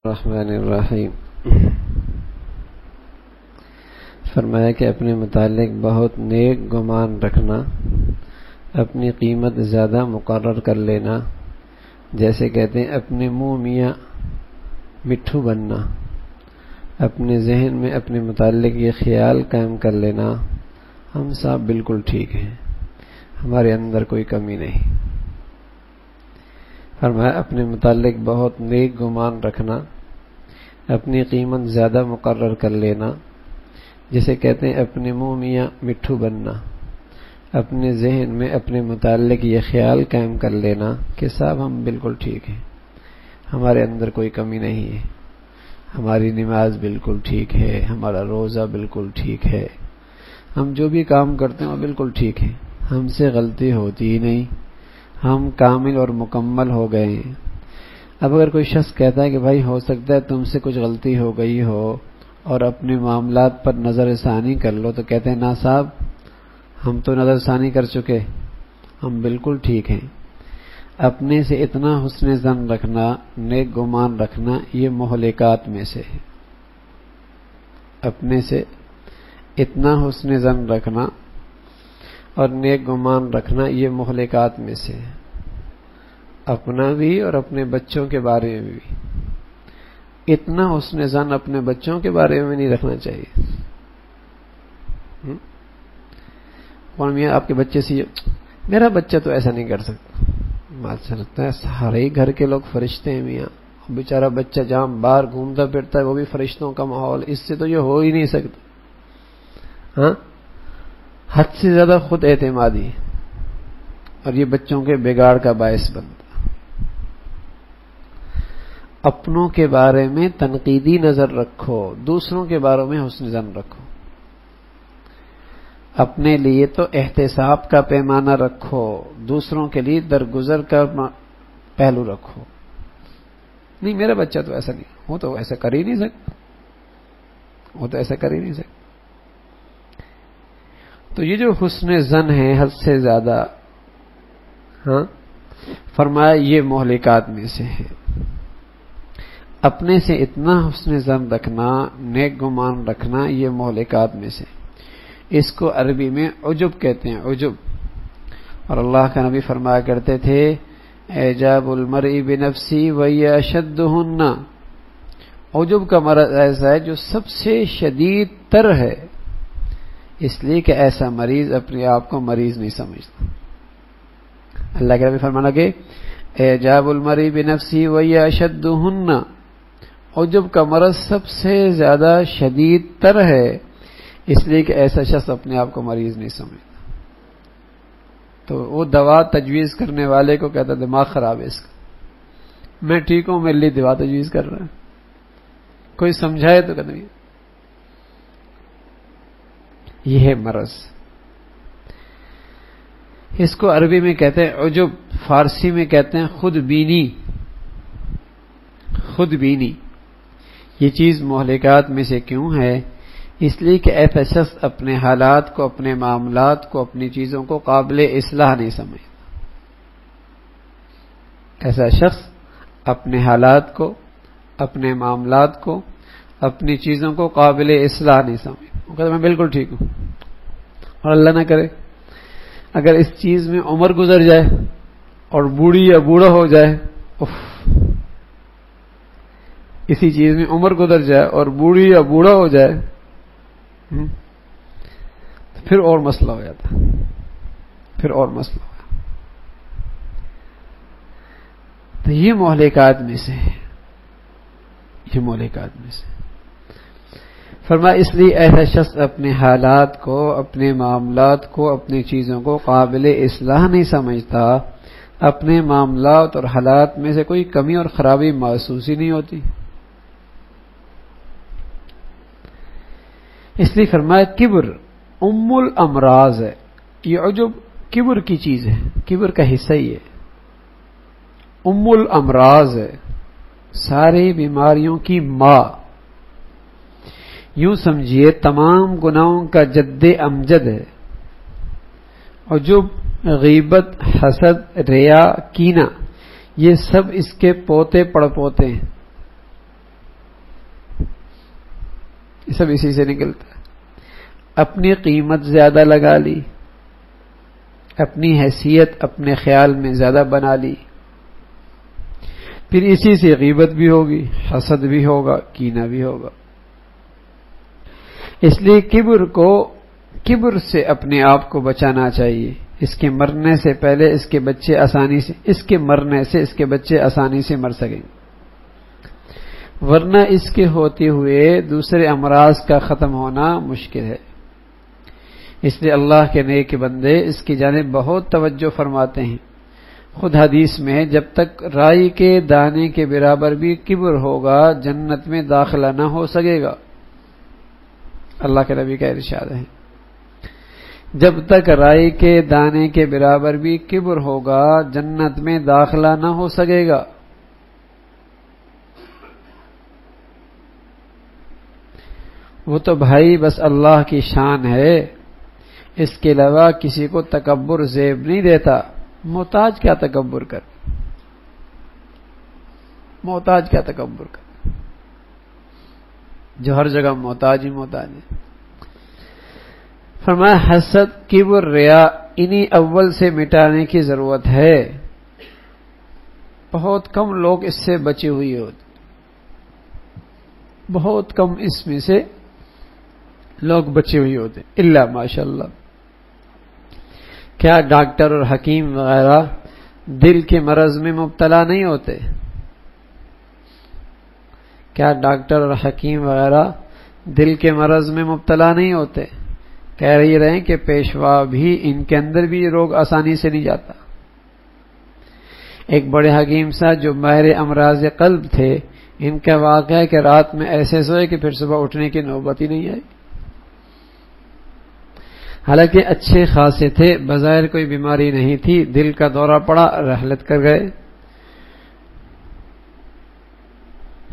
الرحمن الرحیم۔ فرمایا کہ اپنے متعلق بہت نیک گمان رکھنا، اپنی قیمت زیادہ مقرر کر لینا، جیسے کہتے ہیں اپنے منہ میاں مٹھو بننا، اپنے ذہن میں اپنے متعلق یہ خیال قائم کر لینا ہم سب بالکل ٹھیک ہیں، ہمارے اندر کوئی کمی نہیں۔ فرمایا اپنے متعلق بہت نیک گمان رکھنا، اپنی قیمت زیادہ مقرر کر لینا، جسے کہتے ہیں اپنے منہ میاں مٹھو بننا، اپنے ذہن میں اپنے متعلق یہ خیال قائم کر لینا کہ صاحب ہم بالکل ٹھیک ہیں، ہمارے اندر کوئی کمی نہیں ہے، ہماری نماز بالکل ٹھیک ہے، ہمارا روزہ بالکل ٹھیک ہے، ہم جو بھی کام کرتے ہیں وہ بالکل ٹھیک ہے، ہم سے غلطی ہوتی ہی نہیں، ہم کامل اور مکمل ہو گئے ہیں۔ اب اگر کوئی شخص کہتا ہے کہ بھائی ہو سکتا ہے تم سے کچھ غلطی ہو گئی ہو اور اپنے معاملات پر نظر ثانی کر لو، تو کہتے ہیں نا صاحب ہم تو نظر ثانی کر چکے، ہم بالکل ٹھیک ہیں۔ اپنے سے اتنا حسن ظن رکھنا، نیک گمان رکھنا، یہ مہلکات میں سے ہے۔ اپنے سے اتنا حسن ظن رکھنا اور نیک گمان رکھنا یہ مہلکات میں سے ہے، اپنا بھی اور اپنے بچوں کے بارے میں بھی۔ اتنا حسن ظن اپنے بچوں کے بارے میں نہیں رکھنا چاہیے۔ اور میاں آپ کے بچے سے میرا بچہ تو ایسا نہیں کر سکتا، مجھے لگتا ہے سارے ہی گھر کے لوگ فرشتے ہیں میاں، بیچارہ بچہ جہاں باہر گھومتا پھرتا ہے وہ بھی فرشتوں کا ماحول، اس سے تو یہ ہو ہی نہیں سکتا۔ ہاں، حد سے زیادہ خود اعتمادی اور یہ بچوں کے بگاڑ کا باعث بنتا۔ اپنوں کے بارے میں تنقیدی نظر رکھو، دوسروں کے بارے میں حسن ظن رکھو۔ اپنے لیے تو احتساب کا پیمانہ رکھو، دوسروں کے لیے درگزر کا پہلو رکھو۔ نہیں میرا بچہ تو ایسا نہیں، وہ تو ایسا کر ہی نہیں سکتا، وہ تو ایسا کر ہی نہیں سکتا۔ تو یہ جو حسن ظن ہے حد سے زیادہ، ہاں فرمایا یہ مہلکات میں سے ہے۔ اپنے سے اتنا حسن ظن رکھنا، نیک گمان رکھنا، یہ مہلکات میں سے۔ اس کو عربی میں عجب کہتے ہیں، عجب۔ اور اللہ کا نبی فرمایا کرتے تھے اعجاب المرء بنفسی وہی اشدہن، عجب کا مرض ایسا ہے جو سب سے شدید تر ہے، اس لیے کہ ایسا مریض اپنے آپ کو مریض نہیں سمجھتا۔ اللہ کے نبی فرمانا کہ اعجاب المرء بنفسی وہی اشدہن، عجب کا مرض سب سے زیادہ شدید تر ہے، اس لیے کہ ایسا شخص اپنے آپ کو مریض نہیں سمجھتا۔ تو وہ دوا تجویز کرنے والے کو کہتا دماغ خراب ہے اس کا، میں ٹھیک ہوں میرے لیے دوا تجویز کر رہا ہے، کوئی سمجھائے تو کہتا نہیں۔ یہ ہے مرض، اس کو عربی میں کہتے ہیں عجب، فارسی میں کہتے ہیں خود بینی۔ خود بینی یہ چیز مہلکات میں سے کیوں ہے؟ اس لیے کہ ایسا شخص اپنے حالات کو، اپنے معاملات کو، اپنی چیزوں کو قابل اصلاح نہیں سمجھتا۔ ایسا شخص اپنے حالات کو، اپنے معاملات کو، اپنی چیزوں کو قابل اصلاح نہیں سمجھتا۔ وہ کہتا میں بالکل ٹھیک ہوں، اور اللہ نہ کرے اگر اس چیز میں عمر گزر جائے اور بوڑھی یا بوڑھا ہو جائے، اسی چیز میں عمر گزر جائے اور بوڑھی یا بوڑھا ہو جائے تو پھر اور مسئلہ ہو جاتا، پھر اور مسئلہ ہو جاتا۔ تو یہ مہلکات میں سے ہے، یہ مہلکات میں سے۔ فرمایا اس لیے ایسا شخص اپنے حالات کو، اپنے معاملات کو، اپنی چیزوں کو قابل اصلاح نہیں سمجھتا، اپنے معاملات اور حالات میں سے کوئی کمی اور خرابی محسوس ہی نہیں ہوتی۔ اس لیے فرمایا کبر ام الامراض ہے، یہ عجب کبر کی چیز ہے، کبر کا حصہ ہی ہے، ام الامراض ہے، ساری بیماریوں کی ماں۔ یوں سمجھیے تمام گناہوں کا جد امجد ہے۔ عجب، غیبت، حسد، ریا، کینہ، یہ سب اس کے پوتے پڑ پوتے ہیں۔ سب اسی سے نکلتا ہے. اپنی قیمت زیادہ لگا لی، اپنی حیثیت اپنے خیال میں زیادہ بنا لی، پھر اسی سے غیبت بھی ہوگی، حسد بھی ہوگا، کینہ بھی ہوگا. اس لیے کبر سے اپنے آپ کو بچانا چاہیے. اس کے مرنے سے پہلے اس کے بچے آسانی سے مر سکیں، ورنہ اس کے ہوتے ہوئے دوسرے امراض کا ختم ہونا مشکل ہے. اس لیے اللہ کے نیک بندے اس کی جانب بہت توجہ فرماتے ہیں. خود حدیث میں جب تک رائی کے دانے کے برابر بھی کبر ہوگا جنت میں داخلہ نہ ہو سکے گا. اللہ کے نبی کا ارشاد ہے، جب تک رائی کے دانے کے برابر بھی کبر ہوگا جنت میں داخلہ نہ ہو سکے گا. وہ تو بھائی بس اللہ کی شان ہے، اس کے علاوہ کسی کو تکبر زیب نہیں دیتا. محتاج کیا تکبر کر، محتاج کیا تکبر کر، جو ہر جگہ محتاج ہی محتاج ہے. فرمایا حسد، کبر، ریا انہی اول سے مٹانے کی ضرورت ہے. بہت کم لوگ اس سے بچے ہوئے ہوتے، بہت کم اس میں سے لوگ بچے ہوئے ہوتے، الا ماشاء اللہ. کیا ڈاکٹر اور حکیم وغیرہ دل کے مرض میں مبتلا نہیں ہوتے؟ کیا ڈاکٹر اور حکیم وغیرہ دل کے مرض میں مبتلا نہیں ہوتے؟ کہہ رہے ہیں کہ پیشوا بھی ان کے اندر بھی یہ روگ آسانی سے نہیں جاتا. ایک بڑے حکیم صاحب جو ماہر امراض قلب تھے، ان کا واقعہ ہے کہ رات میں ایسے سوئے کہ پھر صبح اٹھنے کی نوبت ہی نہیں آئی. حالانکہ اچھے خاصے تھے، بظاہر کوئی بیماری نہیں تھی، دل کا دورہ پڑا، رحلت کر گئے.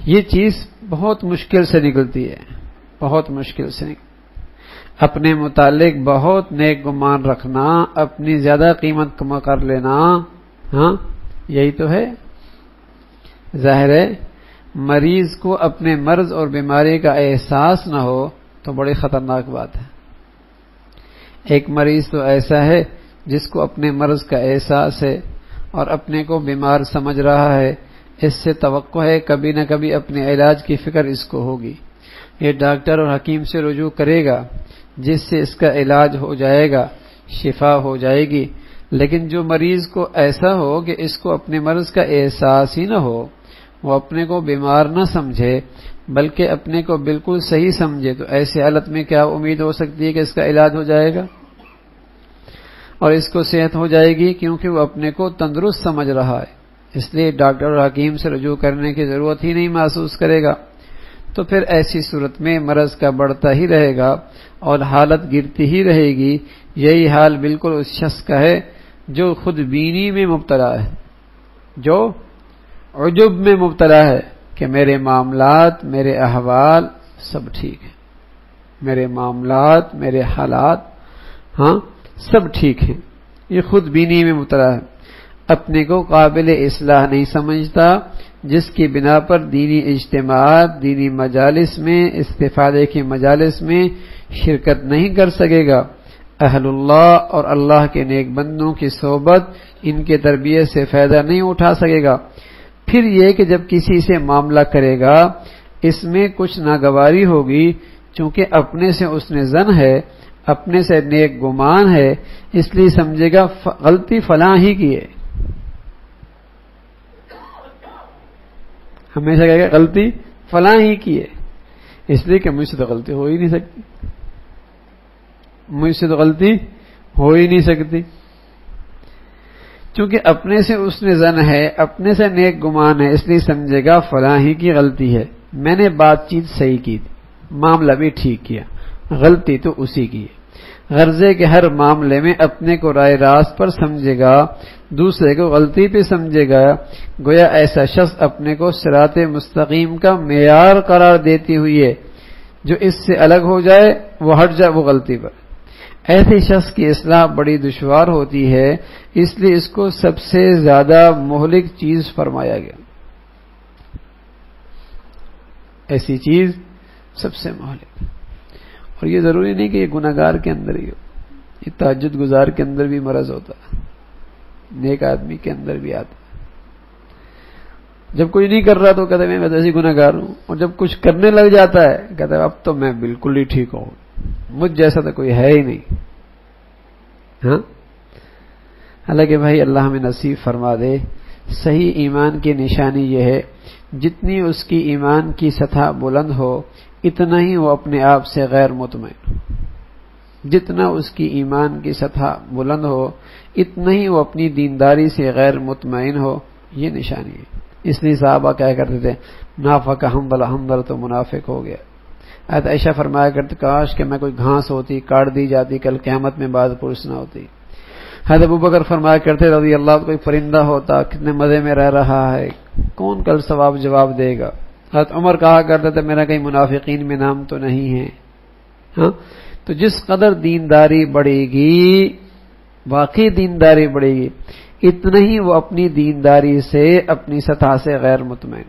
یہ چیز بہت مشکل سے نکلتی ہے، بہت مشکل سے نکلتی. اپنے متعلق بہت نیک گمان رکھنا، اپنی زیادہ قیمت کم کر لینا، ہاں یہی تو ہے. ظاہر ہے مریض کو اپنے مرض اور بیماری کا احساس نہ ہو تو بڑی خطرناک بات ہے. ایک مریض تو ایسا ہے جس کو اپنے مرض کا احساس ہے اور اپنے کو بیمار سمجھ رہا ہے، اس سے توقع ہے کبھی نہ کبھی اپنے علاج کی فکر اس کو ہوگی. یہ ڈاکٹر اور حکیم سے رجوع کرے گا جس سے اس کا علاج ہو جائے گا، شفا ہو جائے گی. لیکن جو مریض کو ایسا ہو کہ اس کو اپنے مرض کا احساس ہی نہ ہو، وہ اپنے کو بیمار نہ سمجھے بلکہ اپنے کو بالکل صحیح سمجھے، تو ایسے حالت میں کیا امید ہو سکتی ہے کہ اس کا علاج ہو جائے گا اور اس کو صحت ہو جائے گی؟ کیونکہ وہ اپنے کو تندرست سمجھ رہا ہے. اس لیے ڈاکٹر اور حکیم سے رجوع کرنے کی ضرورت ہی نہیں محسوس کرے گا. تو پھر ایسی صورت میں مرض کا بڑھتا ہی رہے گا اور حالت گرتی ہی رہے گی. یہی حال بالکل اس شخص کا ہے جو خود بینی میں مبتلا ہے، جو عجب میں مبتلا ہے کہ میرے معاملات، میرے احوال سب ٹھیک ہیں، میرے معاملات، میرے حالات ہاں سب ٹھیک ہیں. یہ خود بینی میں مبتلا ہے، اپنے کو قابل اصلاح نہیں سمجھتا، جس کی بنا پر دینی اجتماعات، دینی مجالس میں، استفادے کی مجالس میں شرکت نہیں کر سکے گا. اہل اللہ اور اللہ کے نیک بندوں کی صحبت ان کے تربیت سے فائدہ نہیں اٹھا سکے گا. پھر یہ کہ جب کسی سے معاملہ کرے گا اس میں کچھ ناگواری ہوگی، چونکہ اپنے سے اس نے ظن ہے، اپنے سے نیک گمان ہے، اس لیے سمجھے گا غلطی فلاں ہی کی ہے. ہمیشہ کہے گا غلطی فلاں ہی کی ہے، اس لیے کہ مجھ سے تو غلطی ہو ہی نہیں سکتی، مجھ سے تو غلطی ہو ہی نہیں سکتی. چونکہ اپنے سے اس نے ظن ہے، اپنے سے نیک گمان ہے، اس لیے سمجھے گا فلاں ہی کی غلطی ہے. میں نے بات چیت صحیح کی تھی، معاملہ بھی ٹھیک کیا، غلطی تو اسی کی ہے. غرضے کے ہر معاملے میں اپنے کو رائے راست پر سمجھے گا، دوسرے کو غلطی پہ سمجھے گا. گویا ایسا شخص اپنے کو صراط مستقیم کا معیار قرار دیتی ہوئی ہے، جو اس سے الگ ہو جائے وہ ہٹ جائے وہ غلطی پر. ایسے شخص کی اصلاح بڑی دشوار ہوتی ہے، اس لیے اس کو سب سے زیادہ مہلک چیز فرمایا گیا. ایسی چیز سب سے مہلک. اور یہ ضروری نہیں کہ یہ گناہگار کے اندر ہی ہو، یہ تہجد گزار کے اندر بھی مرض ہوتا ہے، نیک آدمی کے اندر بھی آتا ہے۔ جب کوئی نہیں کر رہا تو کہتے ہیں میں ایسے گناہگار ہوں، اور جب کچھ کرنے لگ جاتا ہے کہتا ہے اب تو میں بالکل ہی ٹھیک ہوں، مجھ جیسا تو کوئی ہے ہی نہیں۔ ہاں، حالانکہ بھائی اللہ ہمیں نصیب فرما دے، صحیح ایمان کی نشانی یہ ہے جتنی اس کی ایمان کی سطح بلند ہو اتنا ہی وہ اپنے آپ سے غیر مطمئن، جتنا اس کی ایمان کی سطح بلند ہو اتنا ہی وہ اپنی دینداری سے غیر مطمئن ہو، یہ نشانی ہے۔ اس لیے صحابہ کہا کرتے تھے نافق حنظل، حنظل تو منافق ہو گیا۔ حضرت عائشہ فرمایا کرتے کاش کہ میں کوئی گھاس ہوتی کاٹ دی جاتی، کل قیامت میں بعد پرس نہ ہوتی۔ حضرت ابوبکر فرمایا کرتے رضی اللہ عنہ کوئی پرندہ ہوتا کتنے مزے میں رہ رہا ہے، کون کل ثواب جواب دے گا۔ حضرت عمر کہا کرتے تھے میرا کہیں منافقین میں نام تو نہیں ہے۔ ہاں، تو جس قدر دینداری بڑھے گی، واقعی دینداری بڑھے گی، اتنا ہی وہ اپنی دینداری سے اپنی سطح سے غیر مطمئن،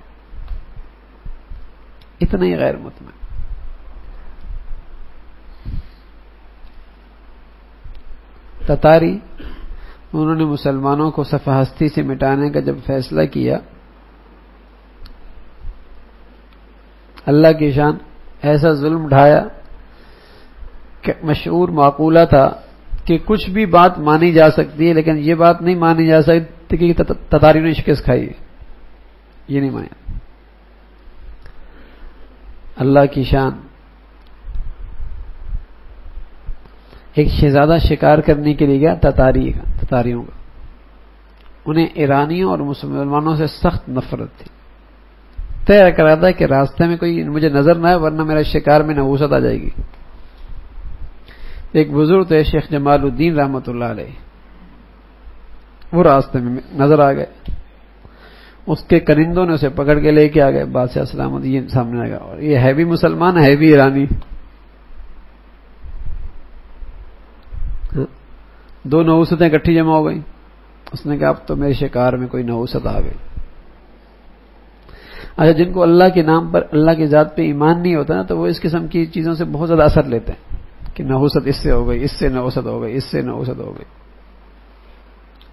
اتنا ہی غیر مطمئن۔ تتاری انہوں نے مسلمانوں کو صفحہ ہستی سے مٹانے کا جب فیصلہ کیا، اللہ کی شان ایسا ظلم ڈھایا کہ مشہور معقولہ تھا کہ کچھ بھی بات مانی جا سکتی ہے لیکن یہ بات نہیں مانی جا سکتی کہ تتاریوں نے شکست کھائی ہے، یہ نہیں مانا۔ اللہ کی شان، ایک شہزادہ شکار کرنے کے لیے گیا تتاریوں کا، انہیں ایرانیوں اور مسلمانوں سے سخت نفرت تھی، طے کرا تھا کہ راستے میں کوئی مجھے نظر نہ آئے ورنہ میرا شکار میں نحوست آ جائے گی۔ ایک بزرگ تھے شیخ جمال الدین رحمۃ اللہ علیہ، وہ راستے میں نظر آ گئے، اس کے کرندوں نے اسے پکڑ کے لے کے آ گئے، بادشاہ سلامت یہ سامنے آ گیا، اور یہ ہے بھی مسلمان ہے بھی ایرانی، دو نحوستیں اکٹھی جمع ہو گئی۔ اس نے کہا اب تو میرے شکار میں کوئی نحوست آ گئی۔ اچھا، جن کو اللہ کے نام پر، اللہ کی ذات پہ ایمان نہیں ہوتا نا، تو وہ اس قسم کی چیزوں سے بہت زیادہ اثر لیتے ہیں کہ نحوست اس سے ہو گئی، اس سے نحوست ہو گئی، اس سے نحوست ہو گئی،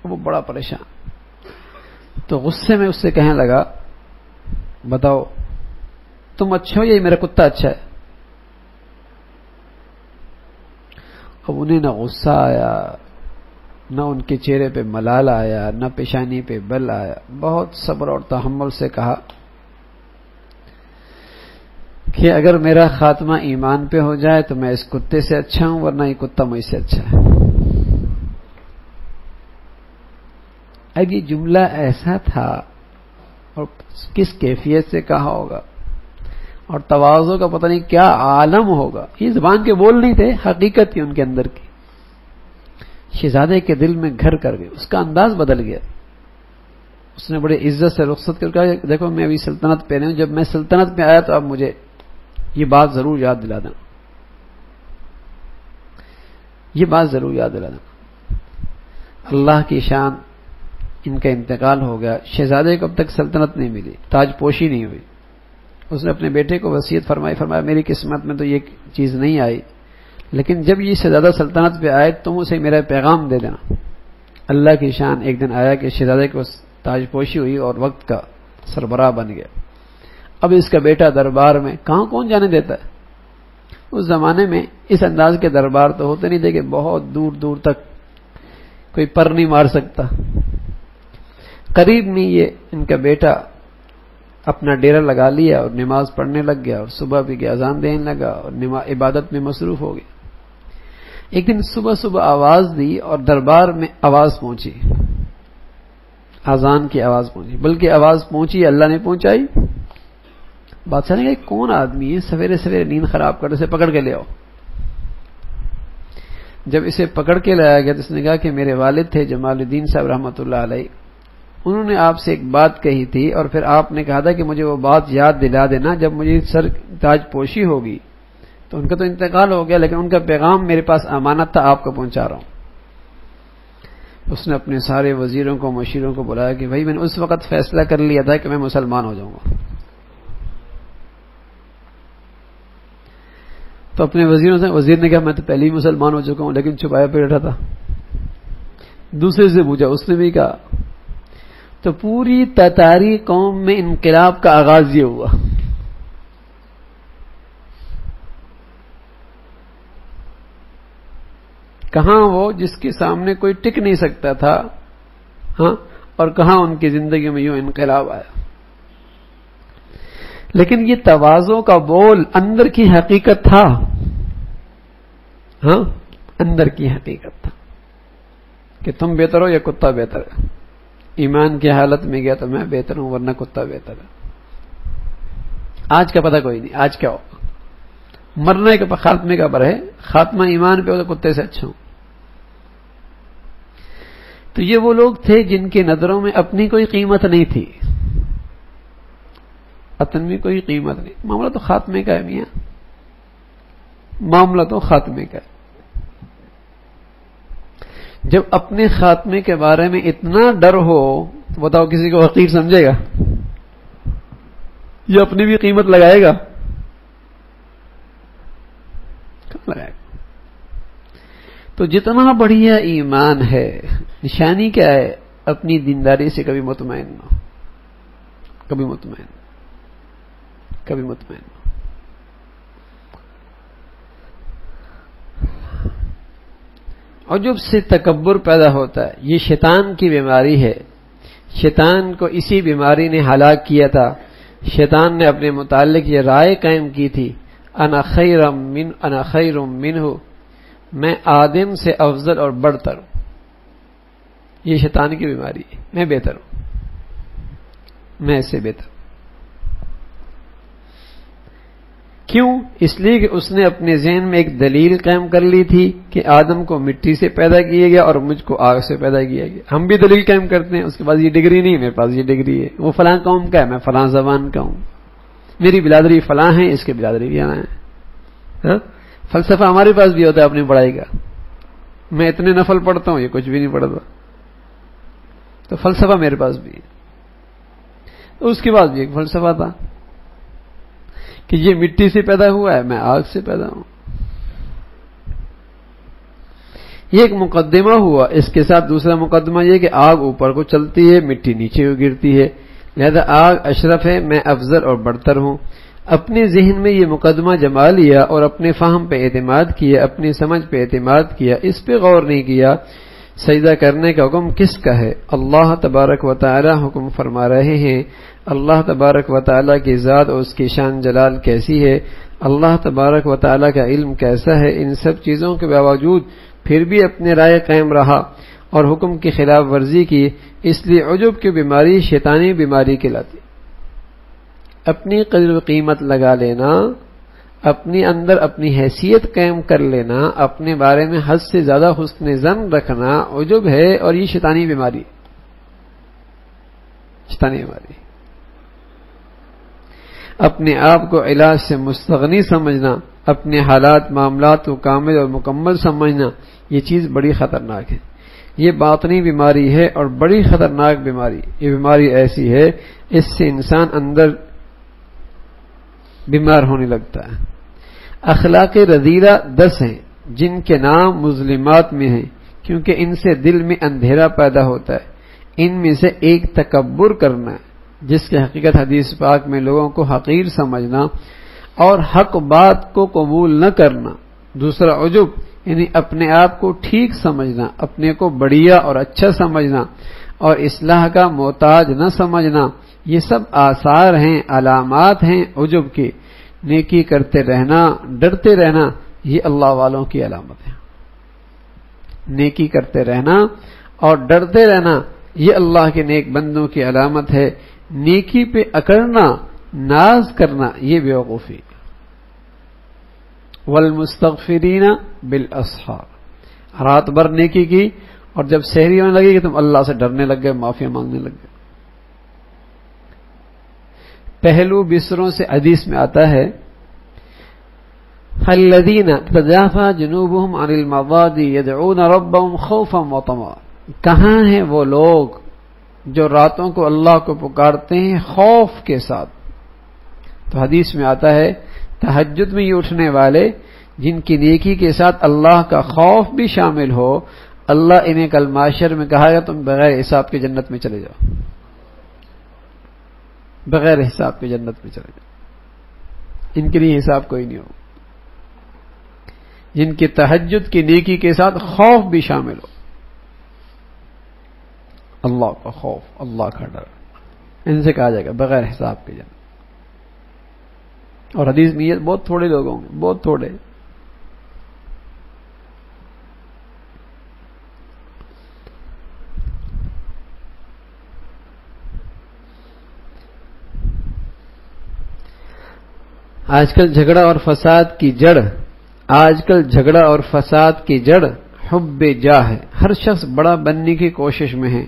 وہ بڑا پریشان۔ تو غصے میں اس سے کہنے لگا بتاؤ تم اچھے ہو یا میرا کتا اچھا ہے؟ اب انہیں نہ غصہ آیا، نہ ان کے چہرے پہ ملال آیا، نہ پیشانی پہ بل آیا، بہت صبر اور تحمل سے کہا کہ اگر میرا خاتمہ ایمان پہ ہو جائے تو میں اس کتے سے اچھا ہوں ورنہ یہ کتا مجھ سے اچھا ہے۔ اب یہ جملہ ایسا تھا اور کس کیفیت سے کہا ہوگا، اور تواضع کا پتہ نہیں کیا عالم ہوگا، یہ زبان کے بول نہیں تھے، حقیقت تھی ان کے اندر کی، شہزادے کے دل میں گھر کر گئے، اس کا انداز بدل گیا۔ اس نے بڑی عزت سے رخصت کر کہا دیکھو میں ابھی سلطنت پہ نہیں ہوں، جب میں سلطنت میں آیا تو اب مجھے یہ بات ضرور یاد دلا دینا، یہ بات ضرور یاد دلا دینا۔ اللہ کی شان، ان کا انتقال ہو گیا، شہزادے کو اب تک سلطنت نہیں ملی، تاج پوشی نہیں ہوئی۔ اس نے اپنے بیٹے کو وصیت فرمایا میری قسمت میں تو یہ چیز نہیں آئی، لیکن جب یہ شہزادہ سلطنت پہ آئے تم اسے میرا پیغام دے دینا۔ اللہ کی شان، ایک دن آیا کہ شہزادے کو تاج پوشی ہوئی اور وقت کا سربراہ بن گیا۔ اب اس کا بیٹا دربار میں، کہاں کون جانے دیتا ہے؟ اس زمانے میں اس انداز کے دربار تو ہوتے نہیں تھے کہ بہت دور دور تک کوئی پر نہیں مار سکتا۔ قریب میں یہ ان کا بیٹا اپنا ڈیرا لگا لیا اور نماز پڑھنے لگ گیا، اور صبح بھی کی اذان دینے لگا اور عبادت میں مصروف ہو گیا۔ ایک دن صبح صبح آواز دی اور دربار میں آواز پہنچی، اذان کی آواز پہنچی، بلکہ آواز پہنچی اللہ نے پہنچائی۔ بادشاہ نے کہا کون آدمی ہے سویرے سویرے نیند خراب کر، اسے پکڑ کے لے آؤ۔ جب اسے پکڑ کے لایا گیا تو اس نے کہا کہ میرے والد تھے جمال الدین صاحب رحمۃ اللہ علیہ، انہوں نے آپ سے ایک بات کہی تھی اور پھر آپ نے کہا تھا کہ مجھے وہ بات یاد دلا دینا جب مجھے سر تاج پوشی ہوگی۔ تو ان کا تو انتقال ہو گیا لیکن ان کا پیغام میرے پاس امانت تھا، آپ کو پہنچا رہا ہوں۔ اس نے اپنے سارے وزیروں کو، مشیروں کو بلایا کہ بھائی میں نے اس وقت فیصلہ کر لیا تھا کہ میں مسلمان ہو جاؤں گا۔ تو اپنے وزیروں سے، وزیر نے کہا میں تو پہلے ہی مسلمان ہو چکا ہوں، لیکن چھپایا بیٹھا تھا. دوسرے سے پوچھا، اس نے بھی کہا. تو پوری تتاری قوم میں انقلاب کا آغاز یہ ہوا. کہاں وہ جس کے سامنے کوئی ٹک نہیں سکتا تھا، ہاں، اور کہاں ان کی زندگی میں یوں انقلاب آیا. لیکن یہ تواضع کا بول اندر کی حقیقت تھا. ہاں، اندر کی حقیقت تھا کہ تم بہتر ہو یا کتا بہتر ہے. ایمان کی حالت میں گیا تو میں بہتر ہوں ورنہ کتا بہتر ہے. آج کا پتہ کوئی نہیں، آج کیا ہو. مرنے کا خاتمے کا پر ہے، خاتمہ ایمان پہ ہو تو کتے سے اچھا ہوں. تو یہ وہ لوگ تھے جن کی نظروں میں اپنی کوئی قیمت نہیں تھی، اپنی کوئی قیمت نہیں. معاملہ تو خاتمے کا ہے میاں، معاملہ تو خاتمے کا ہے. جب اپنے خاتمے کے بارے میں اتنا ڈر ہو تو بتاؤ کسی کو حقیر سمجھے گا؟ یہ اپنی بھی قیمت لگائے گا؟ لگائے گا. تو جتنا بڑھیا ایمان ہے، نشانی کیا ہے؟ اپنی دینداری سے کبھی مطمئن نہ ہو، کبھی مطمئن، کبھی مطمئن نہ ہو. اور جب سے تکبر پیدا ہوتا ہے، یہ شیطان کی بیماری ہے. شیطان کو اسی بیماری نے ہلاک کیا تھا. شیطان نے اپنے متعلق یہ رائے قائم کی تھی، انا خیر منہ، میں آدم سے افضل اور بڑھتر ہوں. یہ شیطان کی بیماری ہے، میں بہتر ہوں، میں اس سے بہتر ہوں. کیوں؟ اس لیے کہ اس نے اپنے ذہن میں ایک دلیل قائم کر لی تھی کہ آدم کو مٹی سے پیدا کیا گیا اور مجھ کو آگ سے پیدا کیا گیا. ہم بھی دلیل قائم کرتے ہیں، اس کے بعد یہ ڈگری نہیں، میرے پاس یہ ڈگری ہے. وہ فلاں قوم کا ہے، میں فلاں زبان کا ہوں، میری بلادری فلاں ہے، اس کے بلادری بھی آنا ہے. فلسفہ ہمارے پاس بھی ہوتا ہے اپنی پڑھائی کا. میں اتنے نفل پڑھتا ہوں، یہ کچھ بھی نہیں پڑھتا، تو فلسفہ میرے پاس بھی ہے. تو اس کے بعد بھی ایک فلسفہ تھا کہ یہ مٹی سے پیدا ہوا ہے، میں آگ سے پیدا ہوں. یہ ایک مقدمہ ہوا. اس کے ساتھ دوسرا مقدمہ یہ کہ آگ اوپر کو چلتی ہے، مٹی نیچے کو گرتی ہے، لہذا آگ اشرف ہے، میں افضل اور برتر ہوں. اپنے ذہن میں یہ مقدمہ جما لیا اور اپنے فہم پہ اعتماد کیا، اپنی سمجھ پہ اعتماد کیا، اس پہ غور نہیں کیا. سجدہ کرنے کا حکم کس کا ہے؟ اللہ تبارک و تعالی حکم فرما رہے ہیں. اللہ تبارک و تعالی کی ذات اور اس کی شان جلال کیسی ہے، اللہ تبارک و تعالی کا علم کیسا ہے. ان سب چیزوں کے باوجود پھر بھی اپنے رائے قائم رہا اور حکم کی خلاف ورزی کی. اس لیے عجب کی بیماری شیطانی بیماری کہلاتی. اپنی قدر و قیمت لگا لینا، اپنی اندر اپنی حیثیت قائم کر لینا، اپنے بارے میں حد سے زیادہ حسن ظن رکھنا عجب ہے، اور یہ شیطانی بیماری، شیطانی بیماری. اپنے آپ کو علاج سے مستغنی سمجھنا، اپنے حالات معاملات کو کامل اور مکمل سمجھنا، یہ چیز بڑی خطرناک ہے. یہ باطنی بیماری ہے اور بڑی خطرناک بیماری. یہ بیماری ایسی ہے اس سے انسان اندر بیمار ہونے لگتا ہے. اخلاق رذیلہ 10 ہیں جن کے نام مظلمات میں ہیں، کیونکہ ان سے دل میں اندھیرا پیدا ہوتا ہے. ان میں سے ایک تکبر کرنا ہے، جس کی حقیقت حدیث پاک میں لوگوں کو حقیر سمجھنا اور حق بات کو قبول نہ کرنا. دوسرا عجب، یعنی اپنے آپ کو ٹھیک سمجھنا، اپنے کو بڑھیا اور اچھا سمجھنا اور اصلاح کا محتاج نہ سمجھنا. یہ سب آثار ہیں، علامات ہیں عجب کے. نیکی کرتے رہنا، ڈرتے رہنا، یہ اللہ والوں کی علامت ہے. نیکی کرتے رہنا اور ڈرتے رہنا، یہ اللہ کے نیک بندوں کی علامت ہے. نیکی پہ اکڑنا، ناز کرنا، یہ بیوقوفی. والمستغفرین بالاسحار، رات بھر نیکی کی اور جب سحری ہونے لگی کہ تم اللہ سے ڈرنے لگ گئے، معافی مانگنے لگ گئے. پہلو بسروں سے حدیث میں آتا ہے الذین تتجافی جنوبہم عن المضاجع یدعون ربہم خوفا وطمعا. کہاں ہیں وہ لوگ جو راتوں کو اللہ کو پکارتے ہیں خوف کے ساتھ؟ تو حدیث میں آتا ہے تہجد میں یہ اٹھنے والے جن کی نیکی کے ساتھ اللہ کا خوف بھی شامل ہو، اللہ انہیں کل معاشر میں کہا گا تم بغیر حساب کے جنت میں چلے جاؤ، بغیر حساب کے جنت میں چلے جاؤ، ان کے لیے حساب کوئی نہیں ہو، جن کی تہجد کی نیکی کے ساتھ خوف بھی شامل ہو، اللہ کا خوف، اللہ کا ڈر، ان سے کہا جائے گا بغیر حساب کے جنت۔ اور حدیث میں یہ بہت تھوڑے لوگ ہوں گے، بہت تھوڑے۔ آج کل جھگڑا اور فساد کی جڑ حب جاہ ہے۔ ہر شخص بڑا بننے کی کوشش میں ہے۔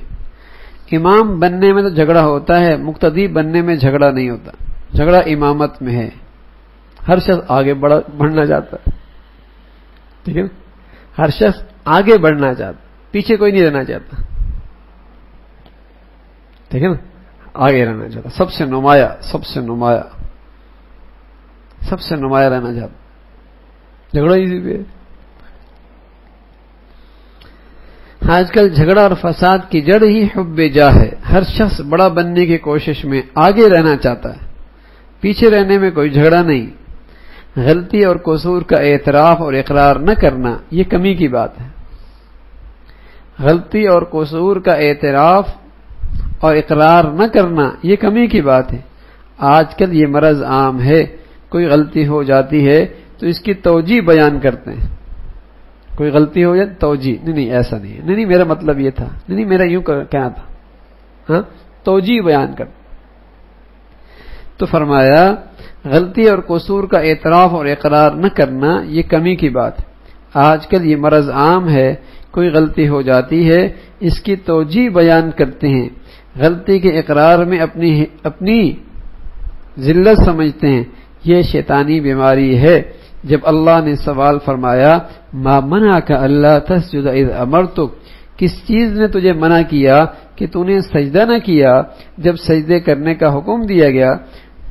امام بننے میں تو جھگڑا ہوتا ہے، مقتدی بننے میں جھگڑا نہیں ہوتا، جھگڑا امامت میں ہے۔ ہر شخص آگے بڑھنا چاہتا ہے، ٹھیک ہے نا؟ ہر شخص آگے بڑھنا چاہتا، پیچھے کوئی نہیں رہنا چاہتا، ٹھیک ہے نا؟ آگے رہنا چاہتا، سب سے نمایاں رہنا چاہتا۔ جھگڑا اسی پہ۔ آج کل جھگڑا اور فساد کی جڑ ہی حب جاہ ہے۔ ہر شخص بڑا بننے کی کوشش میں آگے رہنا چاہتا ہے، پیچھے رہنے میں کوئی جھگڑا نہیں۔ غلطی اور قصور کا اعتراف اور اقرار نہ کرنا یہ کمی کی بات ہے۔ غلطی اور قصور کا اعتراف اور اقرار نہ کرنا یہ کمی کی بات ہے۔ آج کل یہ مرض عام ہے، کوئی غلطی ہو جاتی ہے تو اس کی توجیہ بیان کرتے ہیں۔ کوئی غلطی ہو جائے توجیہ، نہیں ایسا نہیں ہے، نہیں میرا مطلب یہ تھا، نہیں میرا یوں کہنا تھا، ہاں توجیہ بیان کر۔ تو فرمایا غلطی اور قصور کا اعتراف اور اقرار نہ کرنا یہ کمی کی بات ہے۔ آج کل یہ مرض عام ہے، کوئی غلطی ہو جاتی ہے اس کی توجیہ بیان کرتے ہیں، غلطی کے اقرار میں اپنی ذلت سمجھتے ہیں، یہ شیطانی بیماری ہے۔ جب اللہ نے سوال فرمایا ما منعک الا تسجد اذ امرتک، کس چیز نے تجھے منع کیا کہ تو نے سجدہ نہ کیا جب سجدے کرنے کا حکم دیا گیا،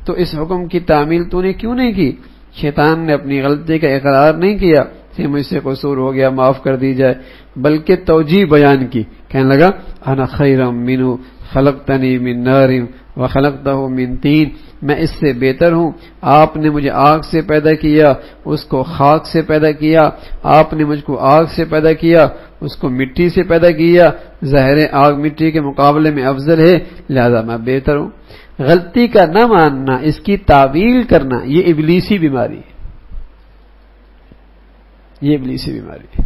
تو اس حکم کی تعمیل تو نے کیوں نہیں کی؟ شیطان نے اپنی غلطی کا اقرار نہیں کیا کہ مجھ سے قصور ہو گیا معاف کر دی جائے، بلکہ توجیہ بیان کی، کہنے لگا انا خیر منہ خلقتنی من نار وخلقتہ من طین، میں اس سے بہتر ہوں، آپ نے مجھے آگ سے پیدا کیا، اس کو خاک سے پیدا کیا، آپ نے مجھ کو آگ سے پیدا کیا، اس کو مٹی سے پیدا کیا، ظاہر آگ مٹی کے مقابلے میں افضل ہے، لہذا میں بہتر ہوں۔ غلطی کا نہ ماننا، اس کی تعویل کرنا، یہ ابلیسی بیماری ہے، یہ ابلیسی بیماری ہے،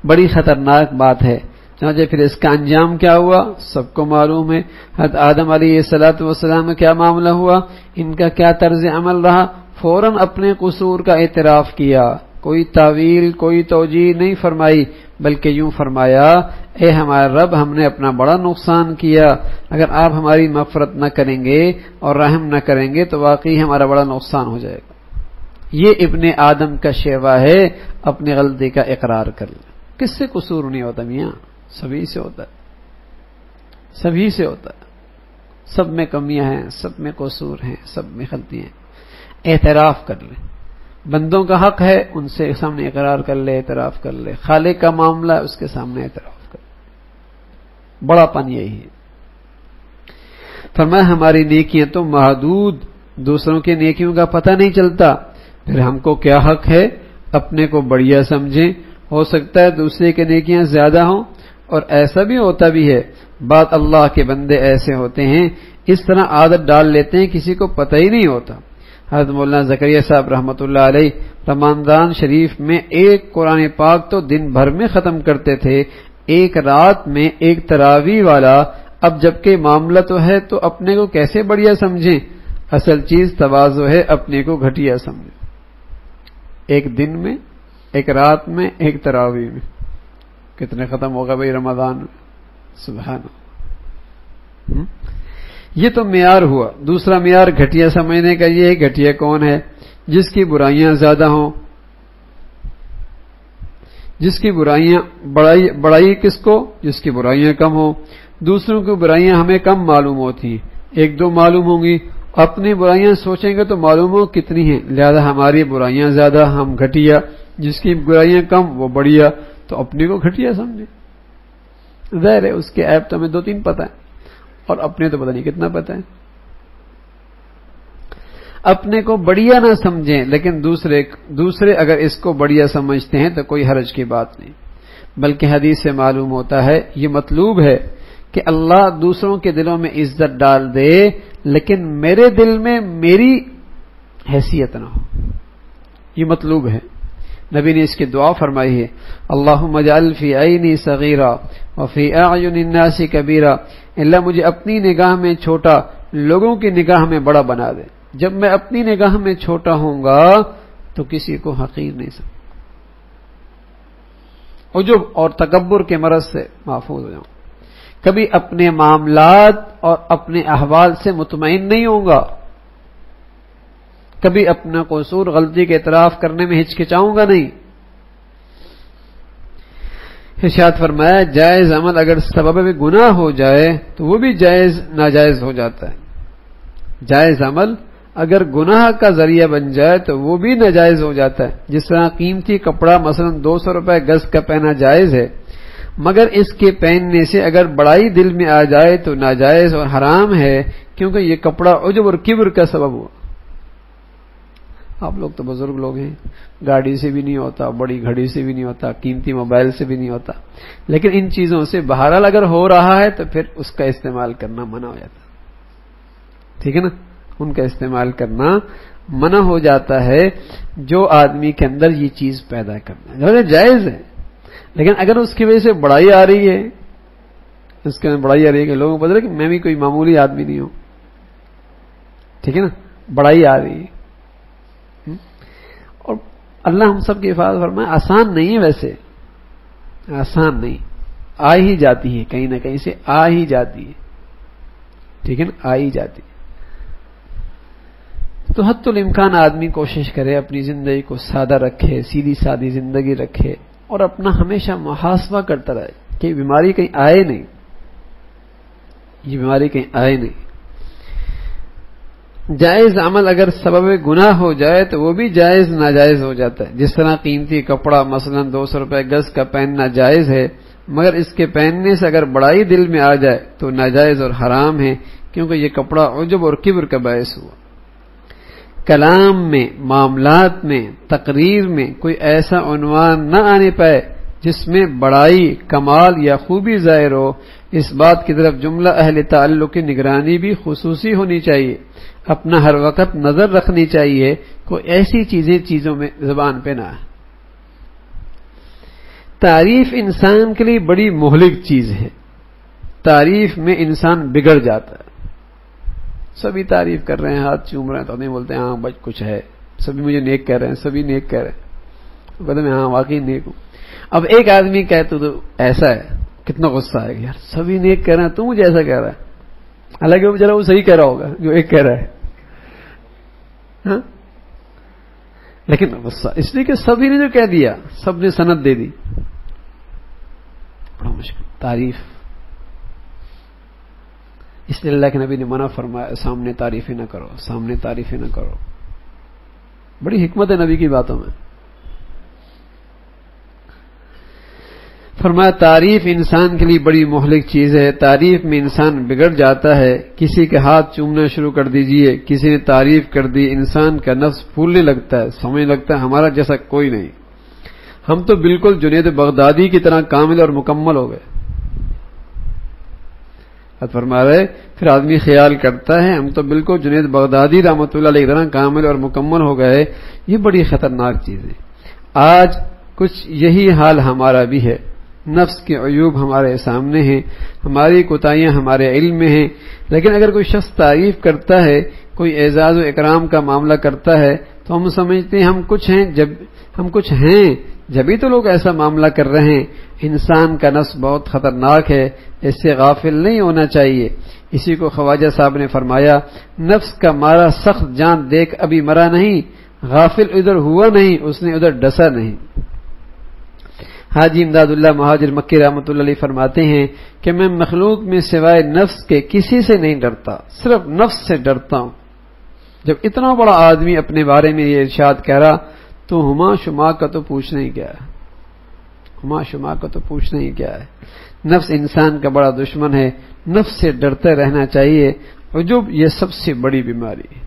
بڑی خطرناک بات ہے۔ چنانچہ پھر اس کا انجام کیا ہوا سب کو معلوم ہے۔ حضرت آدم علیہ السلام کا کیا معاملہ ہوا، ان کا کیا طرز عمل رہا، فوراً اپنے قصور کا اعتراف کیا، کوئی تعویل کوئی توجیہ نہیں فرمائی، بلکہ یوں فرمایا اے ہمارے رب، ہم نے اپنا بڑا نقصان کیا، اگر آپ ہماری مغفرت نہ کریں گے اور رحم نہ کریں گے تو واقعی ہمارا بڑا نقصان ہو جائے گا۔ یہ ابن آدم کا شیوا ہے، اپنی غلطی کا اقرار کر لیں۔ کس سے قصور نہیں ہوتا میاں؟ سبھی سے ہوتا ہے، سبھی سے ہوتا ہے، سب میں کمیاں ہیں، سب میں قصور ہیں، سب میں غلطیاں ہیں۔ اعتراف کر لیں، بندوں کا حق ہے ان سے سامنے اقرار کر لے، اعتراف کر لے، خالق کا معاملہ ہے اس کے سامنے اعتراف کر لے، بڑا پن یہی ہے۔ فرمایا ہماری نیکیاں تو محدود، دوسروں کی نیکیوں کا پتہ نہیں چلتا، پھر ہم کو کیا حق ہے اپنے کو بڑھیا سمجھیں، ہو سکتا ہے دوسرے کی نیکیاں زیادہ ہوں، اور ایسا بھی ہوتا بھی ہے، بات اللہ کے بندے ایسے ہوتے ہیں اس طرح عادت ڈال لیتے ہیں کسی کو پتہ ہی نہیں ہوتا۔ حضرت مولانا زکریا صاحب رحمۃ اللہ علیہ رمضان شریف میں ایک قرآن پاک تو دن بھر میں ختم کرتے تھے، ایک رات میں ایک تراویح والا۔ اب جبکہ معاملہ تو ہے تو اپنے کو کیسے بڑھیا سمجھیں، اصل چیز تواضع ہے، اپنے کو گھٹیا سمجھیں۔ ایک دن میں، ایک رات میں، ایک تراویح میں کتنے ختم ہوگا بھائی رمضان میں، سبحان اللہ۔ یہ تو معیار ہوا۔ دوسرا معیار گھٹیا سمجھنے کا یہ ہے، گھٹیا کون ہے؟ جس کی برائیاں زیادہ ہوں، جس کی برائیاں بڑائی کس کو؟ جس کی برائیاں کم ہوں۔ دوسروں کی برائیاں ہمیں کم معلوم ہوتی ہیں، ایک دو معلوم ہوں گی اپنی برائیاں سوچیں گے تو معلوم ہو کتنی ہیں، لہذا ہماری برائیاں زیادہ، ہم گھٹیا، جس کی برائیاں کم وہ بڑھیا، تو اپنی کو گھٹیا سمجھے. ظاہر ہے اس کے عیب تو ہمیں 2-3 پتہ ہے اور اپنے تو پتہ نہیں کتنا پتہ ہے. اپنے کو بڑھیا نہ سمجھیں، لیکن دوسرے اگر اس کو بڑھیا سمجھتے ہیں تو کوئی حرج کی بات نہیں، بلکہ حدیث سے معلوم ہوتا ہے یہ مطلوب ہے کہ اللہ دوسروں کے دلوں میں عزت ڈال دے لیکن میرے دل میں میری حیثیت نہ ہو، یہ مطلوب ہے. نبی نے اس کی دعا فرمائی ہے، اللہم اجعل فی عینی صغیرا وفی اعین الناس کبیرا، اللہ مجھے اپنی نگاہ میں چھوٹا، لوگوں کی نگاہ میں بڑا بنا دے. جب میں اپنی نگاہ میں چھوٹا ہوں گا تو کسی کو حقیر نہیں سمجھ، عجب اور تکبر کے مرض سے محفوظ ہو جاؤں. کبھی اپنے معاملات اور اپنے احوال سے مطمئن نہیں ہوں گا، کبھی اپنا قصور غلطی کے اعتراف کرنے میں ہچکچاؤں گا نہیں. ارشاد فرمایا جائز عمل اگر سبب گناہ ہو جائے تو وہ بھی جائز ناجائز ہو جاتا ہے. جائز عمل اگر گناہ کا ذریعہ بن جائے تو وہ بھی ناجائز ہو جاتا ہے. جس طرح قیمتی کپڑا مثلا 200 روپے گز کا پہنا جائز ہے، مگر اس کے پہننے سے اگر بڑائی دل میں آ جائے تو ناجائز اور حرام ہے، کیونکہ یہ کپڑا عجب اور کبر کا سبب ہوا. آپ لوگ تو بزرگ لوگ ہیں، گاڑی سے بھی نہیں ہوتا، بڑی گھڑی سے بھی نہیں ہوتا، قیمتی موبائل سے بھی نہیں ہوتا، لیکن ان چیزوں سے بہرحال اگر ہو رہا ہے تو پھر اس کا استعمال کرنا منع ہو جاتا ہے. ٹھیک ہے نا، ان کا استعمال کرنا منع ہو جاتا ہے جو آدمی کے اندر یہ چیز پیدا کرنا ہے. جائز ہے، لیکن اگر اس کی وجہ سے بڑائی آ رہی ہے، اس کے اندر بڑائی آ رہی ہے کہ لوگوں کو پتہ ہے کہ میں بھی کوئی معمولی آدمی نہیں ہوں، ٹھیک ہے نا، بڑائی آ رہی ہے. اور اللہ ہم سب کی حفاظت فرمائے، آسان نہیں ہے، ویسے آسان نہیں، آ ہی جاتی ہے، کہیں نہ کہیں سے آ ہی جاتی ہے. ٹھیک ہے نا، آ ہی جاتی ہے. تو حتی الامکان آدمی کوشش کرے اپنی زندگی کو سادہ رکھے، سیدھی سادی زندگی رکھے اور اپنا ہمیشہ محاسبہ کرتا رہے کہ یہ بیماری کہیں آئے نہیں، یہ بیماری کہیں آئے نہیں. جائز عمل اگر سبب گناہ ہو جائے تو وہ بھی جائز ناجائز ہو جاتا ہے. جس طرح قیمتی کپڑا مثلا 200 روپے گز کا پہننا جائز ہے، مگر اس کے پہننے سے اگر بڑائی دل میں آ جائے تو ناجائز اور حرام ہے، کیونکہ یہ کپڑا عجب اور کبر کا باعث ہوا. کلام میں، معاملات میں، تقریر میں کوئی ایسا عنوان نہ آنے پائے جس میں بڑائی، کمال یا خوبی ظاہر ہو. اس بات کی طرف جملہ اہل تعلق کی نگرانی بھی خصوصی ہونی چاہیے. اپنا ہر وقت نظر رکھنی چاہیے کوئی ایسی چیزوں میں زبان پہ نہ آئے. تعریف انسان کے لیے بڑی مہلک چیز ہے. تعریف میں انسان بگڑ جاتا ہے. سبھی تعریف کر رہے ہیں، ہاتھ چوم رہے ہیں تو نہیں بولتے ہاں بچ کچھ ہے، سبھی مجھے نیک کہہ رہے ہیں، سبھی نیک کہہ رہے ہیں، کہتے میں ہاں واقعی نیک ہوں. اب ایک آدمی کہے تو ایسا ہے، کتنا غصہ آئے گا، یار سبھی نیک کہہ رہے ہیں تو مجھے ایسا کہہ رہا ہے. حالانکہ وہ بیچارہ وہ صحیح کہہ رہا ہوگا جو ایک کہہ رہا ہے، ہاں، لیکن غصہ اس لیے کہ سبھی نے جو کہہ دیا، سب نے سند دے دی. بڑا مشکل تعریف. اس لیے اللہ کے نبی نے منع فرمایا سامنے تعریفیں نہ کرو، سامنے تعریفیں نہ کرو. بڑی حکمت ہے نبی کی باتوں میں. فرمایا تعریف انسان کے لیے بڑی مہلک چیز ہے. تعریف میں انسان بگڑ جاتا ہے. کسی کے ہاتھ چومنا شروع کر دیجئے، کسی نے تعریف کر دی، انسان کا نفس پھولنے لگتا ہے، سمجھنے لگتا ہے ہمارا جیسا کوئی نہیں، ہم تو بالکل جنید بغدادی کی طرح کامل اور مکمل ہو گئے. فرما رہے پھر آدمی خیال کرتا ہے ہم تو بالکل جنید بغدادی رحمۃ اللہ علیہ کی طرح کامل اور مکمل ہو گئے. یہ بڑی خطرناک چیز ہے. آج کچھ یہی حال ہمارا بھی ہے. نفس کے عیوب ہمارے سامنے ہیں، ہماری کوتاہیاں ہمارے علم میں ہیں، لیکن اگر کوئی شخص تعریف کرتا ہے، کوئی اعزاز و اکرام کا معاملہ کرتا ہے تو ہم سمجھتے ہیں ہم کچھ ہیں جبھی تو لوگ ایسا معاملہ کر رہے ہیں. انسان کا نفس بہت خطرناک ہے، اس سے غافل نہیں ہونا چاہیے. اسی کو خواجہ صاحب نے فرمایا نفس کا مارا سخت جان دیکھ ابھی مرا نہیں، غافل ادھر ہوا نہیں اس نے ادھر ڈسا نہیں. حاجی امداد اللہ مہاجر مکی رحمۃ اللہ علیہ فرماتے ہیں کہ میں مخلوق میں سوائے نفس کے کسی سے نہیں ڈرتا، صرف نفس سے ڈرتا ہوں. جب اتنا بڑا آدمی اپنے بارے میں یہ ارشاد کہہ رہا تو ہما شما کا تو پوچھنا ہی کیا ہے، ہما شما کا تو پوچھنا ہی کیا ہے۔ نفس انسان کا بڑا دشمن ہے، نفس سے ڈرتے رہنا چاہیے، عجب یہ سب سے بڑی بیماری ہے۔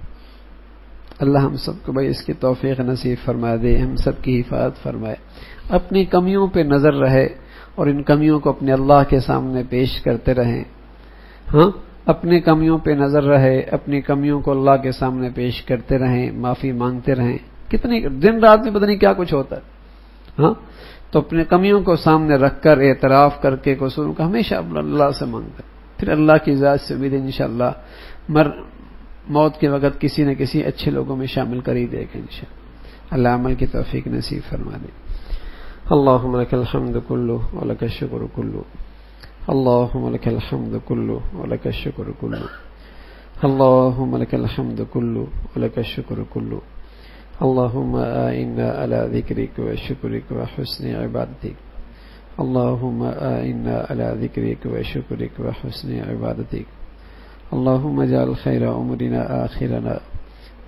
اللہ ہم سب کو بھائی اس کی توفیق نصیب فرما دے، ہم سب کی حفاظت فرمائے، اپنی کمیوں پہ نظر رہے اور ان کمیوں کو اپنے اللہ کے سامنے پیش کرتے رہیں۔ ہاں، اپنی کمیوں پہ نظر رہے، اپنی کمیوں کو اللہ کے سامنے پیش کرتے رہیں، معافی مانگتے رہیں۔ کتنی دن رات میں پتہ نہیں کیا کچھ ہوتا ہے، ہاں، تو اپنے کمیوں کو سامنے رکھ کر اعتراف کر کے قصور کا ہمیشہ اللہ سے مانگتا ہے، پھر اللہ کی ذات سے امید انشاءاللہ موت کے وقت کسی نہ کسی اچھے لوگوں میں شامل کر ہی دے گا انشاءاللہ۔ اللہ عمل کی توفیق نصیب فرما دے۔ اللہم لک الحمد کلہ ولک الشکر کلہ، اللہم لک الحمد کلہ ولک الشکر کلہ، اللہم لک الحمد کلہ ولک الشکر کلہ، اللہم اعنا علی ذکرک و شکرک و حسن عبادتک، اللہم اعنا علی ذکرک و شکرک و حسن عبادتک، اللہم اجعل خیر امورنا آخرنا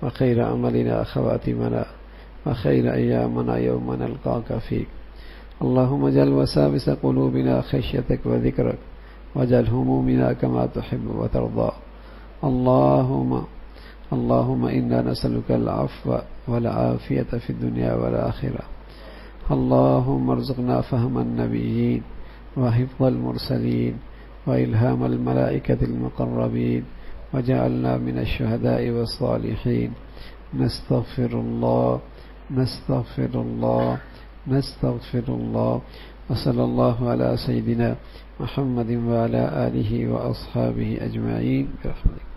وخیر عملنا خواتمنا وخیر ایامنا یوم نلقاک فیک، اللہم اجعل وساوس قلوبنا خشیتک و ذکرک واجعل همومنا كما تحب وترضى، اللهم إنا نسألك العفو والعافية في الدنيا والآخرة، اللهم ارزقنا فهم النبيين وحفظ المرسلين وإلهام الملائكة المقربين وجعلنا من الشهداء والصالحين، نستغفر الله نستغفر الله نستغفر الله، وصلى الله على سيدنا محمد وعلى آله وأصحابه أجمعين برحمتك۔